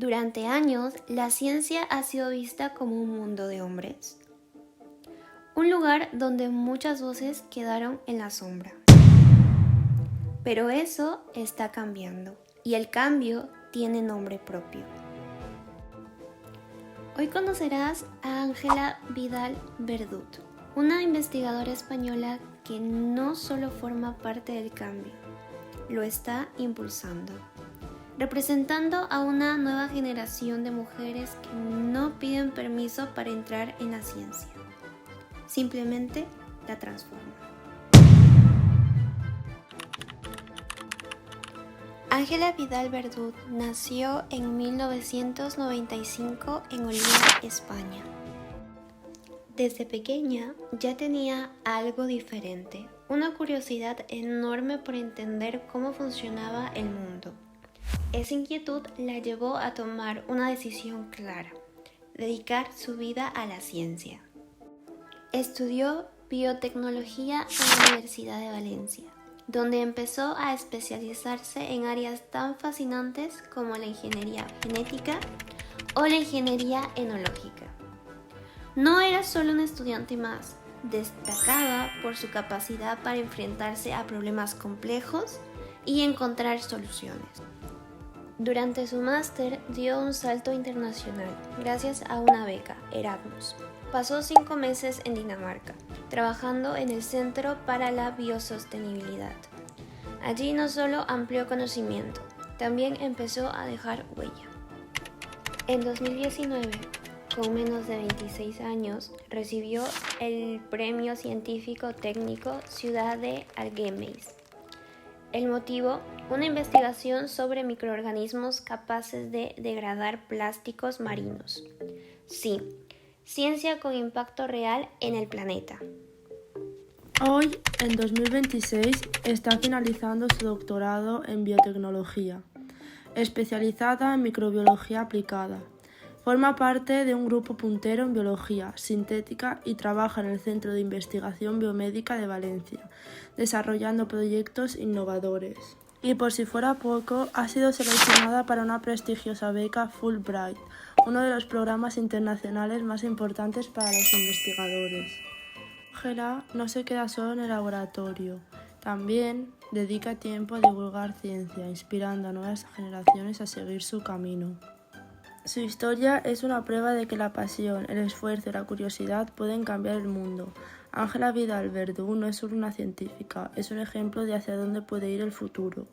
Durante años, la ciencia ha sido vista como un mundo de hombres, un lugar donde muchas voces quedaron en la sombra. Pero eso está cambiando, y el cambio tiene nombre propio. Hoy conocerás a Ángela Vidal Verdú, una investigadora española que no solo forma parte del cambio, lo está impulsando, representando a una nueva generación de mujeres que no piden permiso para entrar en la ciencia, simplemente la transforman. Ángela Vidal Verdú nació en 1995 en Oliva, España. Desde pequeña ya tenía algo diferente, una curiosidad enorme por entender cómo funcionaba el mundo. Esa inquietud la llevó a tomar una decisión clara: dedicar su vida a la ciencia. Estudió biotecnología en la Universidad de Valencia, donde empezó a especializarse en áreas tan fascinantes como la ingeniería genética o la ingeniería enológica. No era solo un estudiante más, destacaba por su capacidad para enfrentarse a problemas complejos y encontrar soluciones. Durante su máster dio un salto internacional gracias a una beca Erasmus. Pasó 5 meses en Dinamarca, trabajando en el Centro para la Biosostenibilidad. Allí no solo amplió conocimiento, también empezó a dejar huella. En 2019, con menos de 26 años, recibió el Premio Científico Técnico Ciudad de Argemeis. El motivo: una investigación sobre microorganismos capaces de degradar plásticos marinos. Sí, ciencia con impacto real en el planeta. Hoy, en 2026, está finalizando su doctorado en biotecnología, especializada en microbiología aplicada. Forma parte de un grupo puntero en biología sintética y trabaja en el Centro de Investigación Biomédica de Valencia, desarrollando proyectos innovadores. Y por si fuera poco, ha sido seleccionada para una prestigiosa beca Fulbright, uno de los programas internacionales más importantes para los investigadores. Ángela no se queda solo en el laboratorio, también dedica tiempo a divulgar ciencia, inspirando a nuevas generaciones a seguir su camino. Su historia es una prueba de que la pasión, el esfuerzo y la curiosidad pueden cambiar el mundo. Ángela Vidal Verdú no es solo una científica, es un ejemplo de hacia dónde puede ir el futuro.